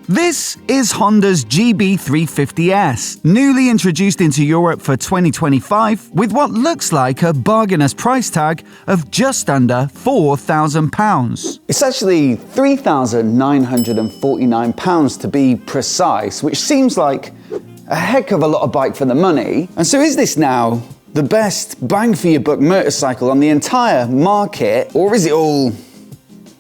This is Honda's GB350S, newly introduced into Europe for 2025 with what looks like a bargainous price tag of just under £4,000. It's actually £3,949 to be precise, which seems like a heck of a lot of bike for the money. And so is this now the best bang for your buck motorcycle on the entire market, or is it all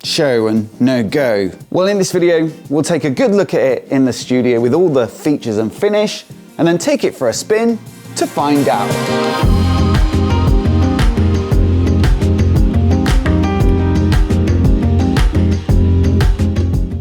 show and no go? Well, in this video, we'll take a good look at it in the studio with all the features and finish, and then take it for a spin to find out.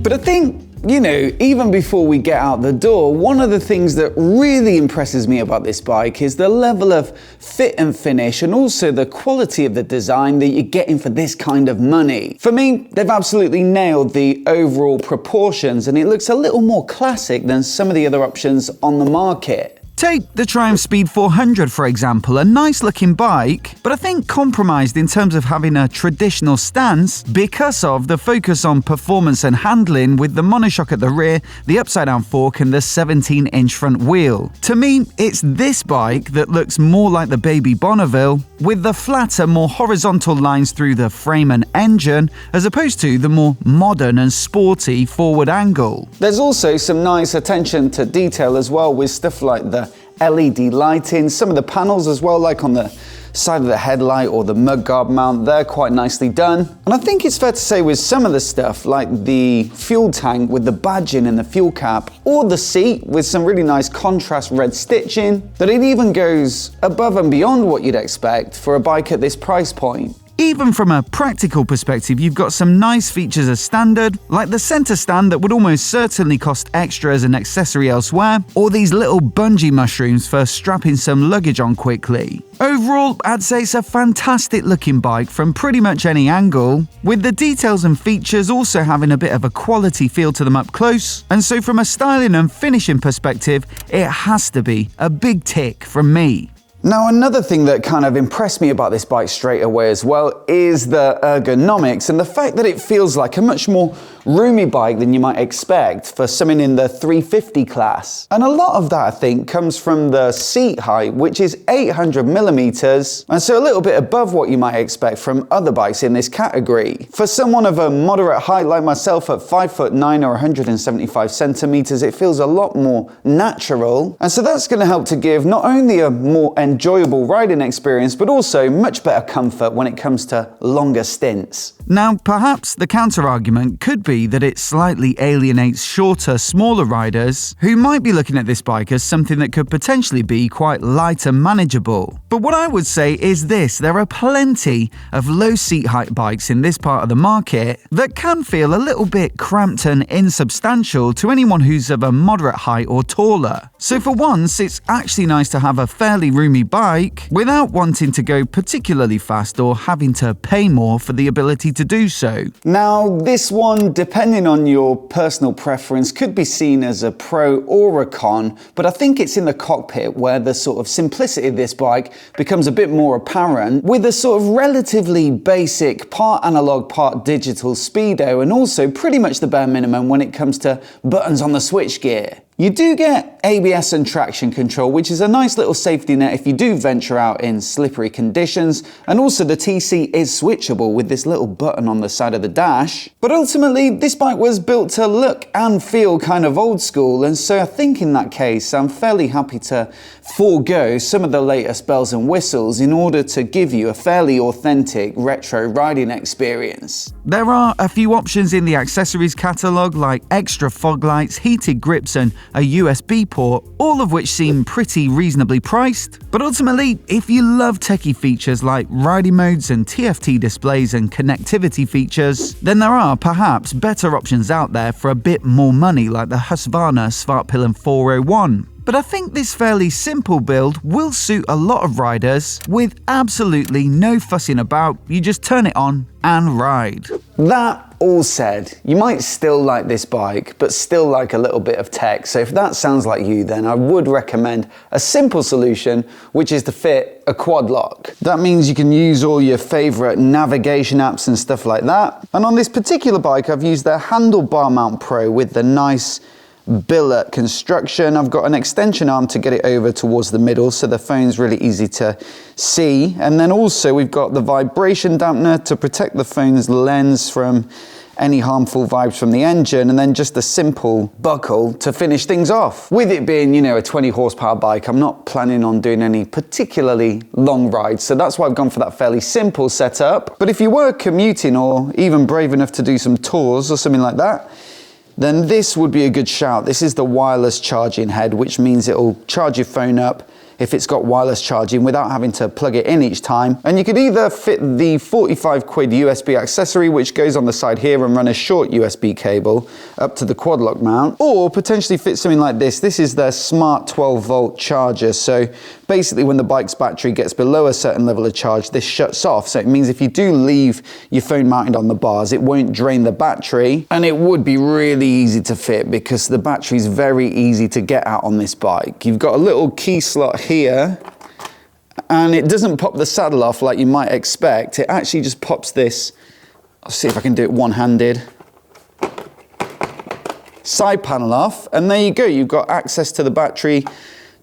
But I think, even before we get out the door, one of the things that really impresses me about this bike is the level of fit and finish and also the quality of the design that you're getting for this kind of money. For me, they've absolutely nailed the overall proportions and it looks a little more classic than some of the other options on the market. Take the Triumph Speed 400 for example, a nice looking bike, but I think compromised in terms of having a traditional stance because of the focus on performance and handling with the monoshock at the rear, the upside down fork and the 17-inch front wheel. To me, it's this bike that looks more like the baby Bonneville, with the flatter, more horizontal lines through the frame and engine, as opposed to the more modern and sporty forward angle. There's also some nice attention to detail as well with stuff like the LED lighting, some of the panels as well, like on the side of the headlight or the mudguard mount, they're quite nicely done. And I think it's fair to say with some of the stuff, like the fuel tank with the badging and the fuel cap, or the seat with some really nice contrast red stitching, that it even goes above and beyond what you'd expect for a bike at this price point. Even from a practical perspective, you've got some nice features as standard, like the center stand that would almost certainly cost extra as an accessory elsewhere, or these little bungee mushrooms for strapping some luggage on quickly. Overall, I'd say it's a fantastic looking bike from pretty much any angle, with the details and features also having a bit of a quality feel to them up close, and so from a styling and finishing perspective, it has to be a big tick from me. Now, another thing that kind of impressed me about this bike straight away as well is the ergonomics and the fact that it feels like a much more roomy bike than you might expect for something in the 350 class. And a lot of that, I think, comes from the seat height, which is 800 millimeters, and so a little bit above what you might expect from other bikes in this category. For someone of a moderate height like myself at 5'9" or 175 centimeters, it feels a lot more natural, and so that's going to help to give not only a more enjoyable riding experience, but also much better comfort when it comes to longer stints. Now, perhaps the counter-argument could be that it slightly alienates shorter, smaller riders who might be looking at this bike as something that could potentially be quite light and manageable. But what I would say is this: there are plenty of low seat height bikes in this part of the market that can feel a little bit cramped and insubstantial to anyone who's of a moderate height or taller. So for once, it's actually nice to have a fairly roomy bike without wanting to go particularly fast or having to pay more for the ability to do so. Now, this one, depending on your personal preference, could be seen as a pro or a con, but I think it's in the cockpit where the sort of simplicity of this bike becomes a bit more apparent, with a sort of relatively basic part analog, part digital speedo, and also pretty much the bare minimum when it comes to buttons on the switchgear. You do get ABS and traction control, which is a nice little safety net if you do venture out in slippery conditions, and also the TC is switchable with this little button on the side of the dash. But ultimately, this bike was built to look and feel kind of old school, and so I think in that case, I'm fairly happy to forego some of the latest bells and whistles in order to give you a fairly authentic retro riding experience. There are a few options in the accessories catalogue, like extra fog lights, heated grips and a USB port, all of which seem pretty reasonably priced. But ultimately, if you love techie features like riding modes and TFT displays and connectivity features, then there are perhaps better options out there for a bit more money, like the Husqvarna Svartpilen 401. But I think this fairly simple build will suit a lot of riders with absolutely no fussing about. You just turn it on and ride. That all said, you might still like this bike, but still like a little bit of tech. So if that sounds like you, then I would recommend a simple solution, which is to fit a quad lock. That means you can use all your favorite navigation apps and stuff like that. And on this particular bike, I've used the handlebar mount Pro with the nice billet construction. I've got an extension arm to get it over towards the middle, so the phone's really easy to see. And then also we've got the vibration dampener to protect the phone's lens from any harmful vibes from the engine, and then just a simple buckle to finish things off. With it being, you know, a 20 horsepower bike, I'm not planning on doing any particularly long rides, so that's why I've gone for that fairly simple setup. But if you were commuting or even brave enough to do some tours or something like that, then this would be a good shout. This is the wireless charging head, which means it'll charge your phone up if it's got wireless charging without having to plug it in each time. And you could either fit the 45 quid USB accessory, which goes on the side here, and run a short USB cable up to the quad lock mount, or potentially fit something like this. This is their smart 12 volt charger. So basically when the bike's battery gets below a certain level of charge, this shuts off. So it means if you do leave your phone mounted on the bars, it won't drain the battery, and it would be really easy to fit because the battery is very easy to get out on this bike. You've got a little key slot here, and it doesn't pop the saddle off like you might expect. It actually just pops this, I'll see if I can do it one-handed, side panel off, and there you go. You've got access to the battery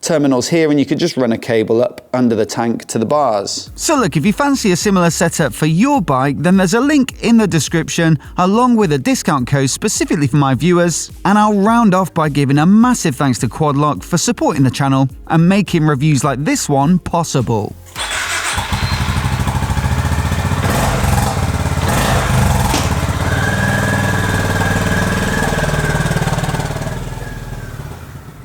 terminals here, and you could just run a cable up under the tank to the bars. So look, if you fancy a similar setup for your bike, then there's a link in the description along with a discount code specifically for my viewers. And I'll round off by giving a massive thanks to Quadlock for supporting the channel and making reviews like this one possible.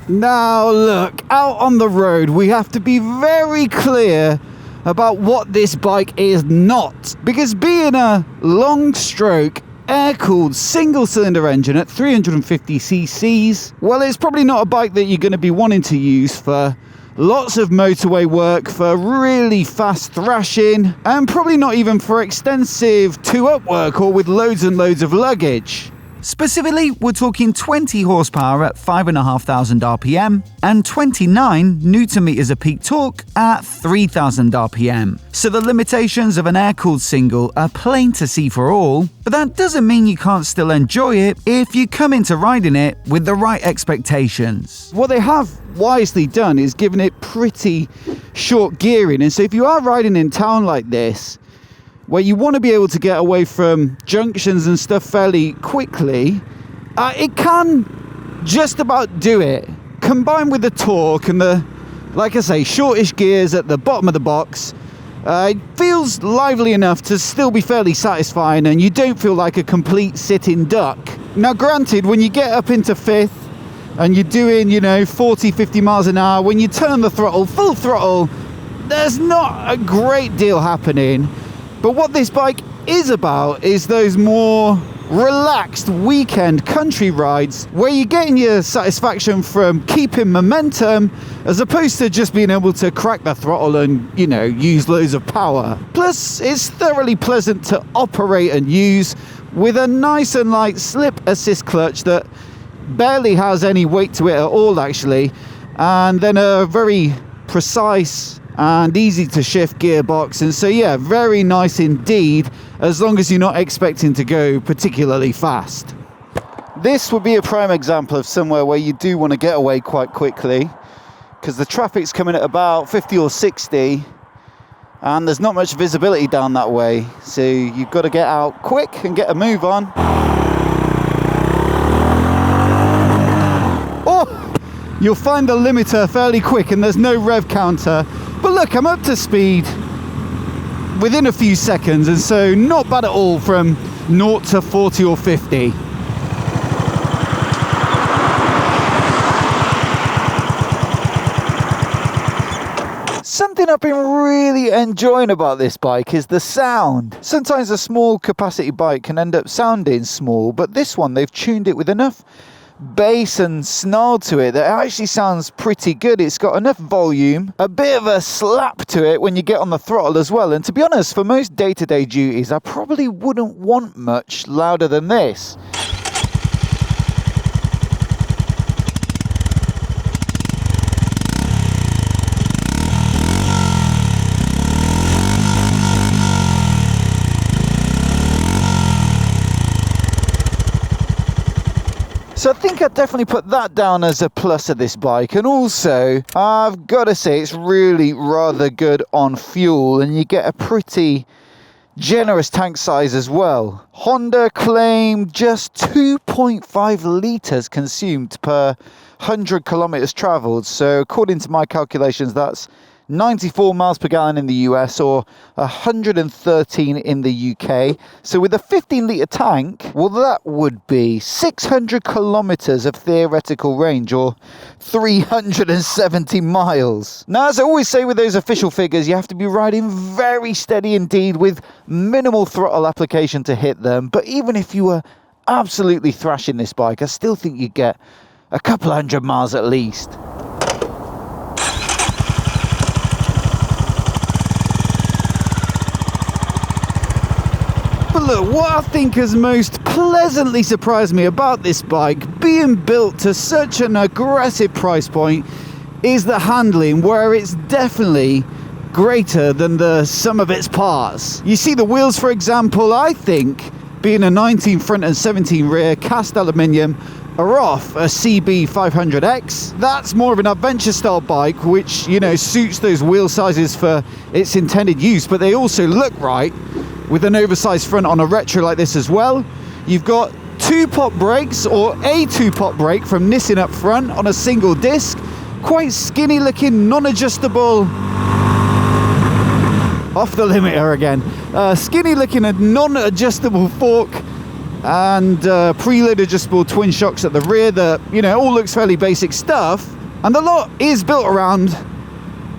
Now look, out on the road we have to be very clear about what this bike is not, because being a long stroke air-cooled single-cylinder engine at 350 cc's, well, it's probably not a bike that you're going to be wanting to use for lots of motorway work, for really fast thrashing, and probably not even for extensive two-up work or with loads and loads of luggage. Specifically, we're talking 20 horsepower at 5,500 RPM and 29 Nm of peak torque at 3,000 RPM. So the limitations of an air-cooled single are plain to see for all, but that doesn't mean you can't still enjoy it if you come into riding it with the right expectations. What they have wisely done is given it pretty short gearing, and so if you are riding in town like this, where you want to be able to get away from junctions and stuff fairly quickly, it can just about do it. Combined with the torque and the, like I say, shortish gears at the bottom of the box, it feels lively enough to still be fairly satisfying, and you don't feel like a complete sitting duck. Now granted, when you get up into fifth and you're doing, you know, 40, 50 miles an hour, when you turn the throttle, full throttle, there's not a great deal happening. But what this bike is about is those more relaxed weekend country rides where you're getting your satisfaction from keeping momentum as opposed to just being able to crack the throttle and, you know, use loads of power. Plus, it's thoroughly pleasant to operate and use with a nice and light slip assist clutch that barely has any weight to it at all, actually, and then a very precise and easy to shift gearbox. And so yeah, very nice indeed, as long as you're not expecting to go particularly fast. This would be a prime example of somewhere where you do want to get away quite quickly, because the traffic's coming at about 50 or 60 and there's not much visibility down that way, so you've got to get out quick and get a move on. Oh, you'll find the limiter fairly quick and there's no rev counter. But look, I'm up to speed within a few seconds, and so not bad at all from 0 to 40 or 50. Something I've been really enjoying about this bike is the sound. Sometimes a small capacity bike can end up sounding small, but this one, they've tuned it with enough bass and snarl to it that actually sounds pretty good. It's got enough volume, a bit of a slap to it when you get on the throttle as well. And to be honest, for most day-to-day duties, I probably wouldn't want much louder than this. So I think I'd definitely put that down as a plus of this bike. And also, I've got to say, it's really rather good on fuel, and you get a pretty generous tank size as well. Honda claim just 2.5 litres consumed per 100 kilometres travelled. So according to my calculations, that's 94 miles per gallon in the US or 113 in the UK. So with a 15-litre tank, well, that would be 600 kilometres of theoretical range or 370 miles. Now, as I always say with those official figures, you have to be riding very steady indeed with minimal throttle application to hit them. But even if you were absolutely thrashing this bike, I still think you'd get a couple hundred miles at least. But look, what I think has most pleasantly surprised me about this bike, being built to such an aggressive price point, is the handling, where it's definitely greater than the sum of its parts. You see the wheels, for example, I think, being a 19 front and 17 rear cast aluminium, are off a CB500X. That's more of an adventure style bike, which, you know, suits those wheel sizes for its intended use, but they also look right with an oversized front on a retro like this as well. You've got 2-pot brakes, or a 2-pot brake from Nissan up front on a single disc. Quite skinny looking, non-adjustable, off the limiter again. Skinny looking and non-adjustable fork, and preload adjustable twin shocks at the rear that, you know, all looks fairly basic stuff. And the lot is built around,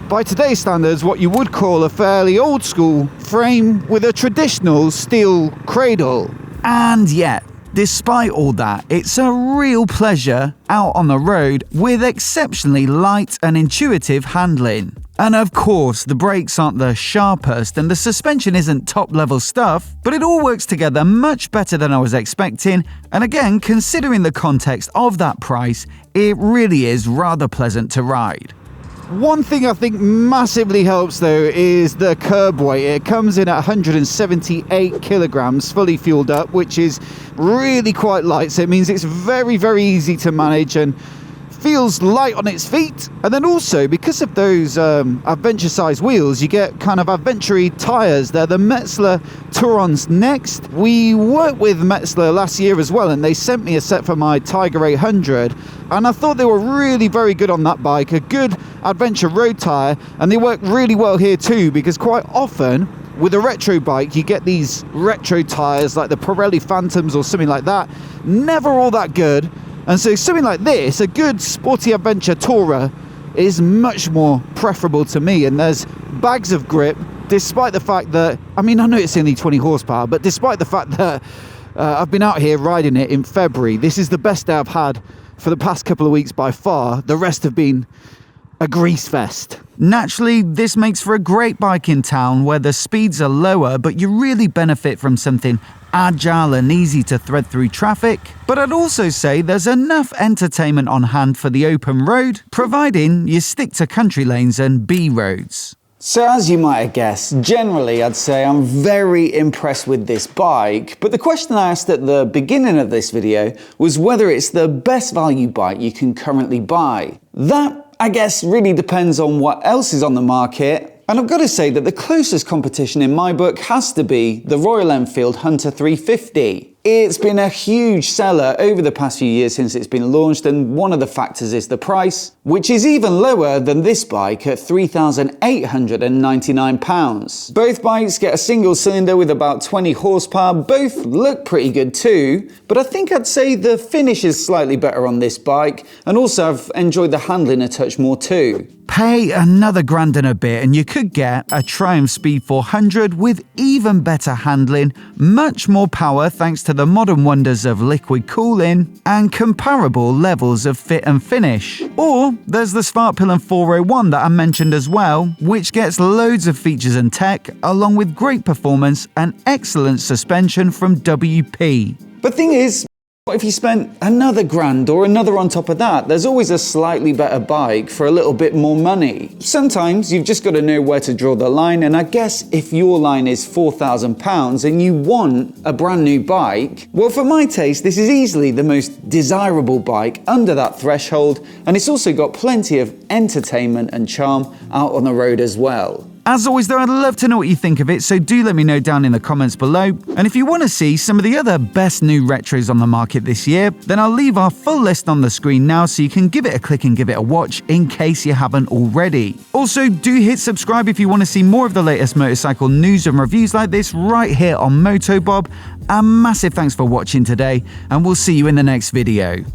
by today's standards, what you would call a fairly old school frame with a traditional steel cradle. And yet, despite all that, it's a real pleasure out on the road with exceptionally light and intuitive handling. And of course, the brakes aren't the sharpest and the suspension isn't top-level stuff, but it all works together much better than I was expecting. And again, considering the context of that price, it really is rather pleasant to ride. One thing I think massively helps though is the curb weight. It comes in at 178 kilograms fully fueled up, which is really quite light, so it means it's very, very easy to manage and feels light on its feet. And then also, because of those adventure size wheels, you get kind of adventure-y tires. They're the Metzler Tourons Next. We worked with Metzler last year as well, and they sent me a set for my Tiger 800, and I thought they were really very good on that bike. A good adventure road tire, and they work really well here too, because quite often with a retro bike you get these retro tires like the Pirelli Phantoms or something like that, never all that good. And so something like this, a good sporty adventure tourer, is much more preferable to me. And there's bags of grip, despite the fact that, I mean, I know it's only 20 horsepower, but despite the fact that I've been out here riding it in February, this is the best day I've had for the past couple of weeks by far. The rest have been a grease fest. Naturally, this makes for a great bike in town where the speeds are lower, but you really benefit from something agile and easy to thread through traffic. But I'd also say there's enough entertainment on hand for the open road, providing you stick to country lanes and B roads. So as you might have guessed, generally I'd say I'm very impressed with this bike, but the question I asked at the beginning of this video was whether it's the best value bike you can currently buy. That, I guess, really depends on what else is on the market. And I've got to say that the closest competition in my book has to be the Royal Enfield Hunter 350. It's been a huge seller over the past few years since it's been launched, and one of the factors is the price, which is even lower than this bike at £3,899. Both bikes get a single cylinder with about 20 horsepower, both look pretty good too, but I think I'd say the finish is slightly better on this bike, and also I've enjoyed the handling a touch more too. Pay another grand and a bit and you could get a Triumph Speed 400 with even better handling, much more power thanks to the modern wonders of liquid cooling, and comparable levels of fit and finish. Or there's the Svartpilen 401 that I mentioned as well, which gets loads of features and tech, along with great performance and excellent suspension from WP. But thing is, what if you spent another grand or another on top of that? There's always a slightly better bike for a little bit more money. Sometimes you've just got to know where to draw the line, and I guess if your line is £4,000 and you want a brand new bike, well, for my taste, this is easily the most desirable bike under that threshold, and it's also got plenty of entertainment and charm out on the road as well. As always though, I'd love to know what you think of it, so do let me know down in the comments below. And if you want to see some of the other best new retros on the market this year, then I'll leave our full list on the screen now so you can give it a click and give it a watch in case you haven't already. Also, do hit subscribe if you want to see more of the latest motorcycle news and reviews like this right here on MOTOBOB. A massive thanks for watching today, and we'll see you in the next video.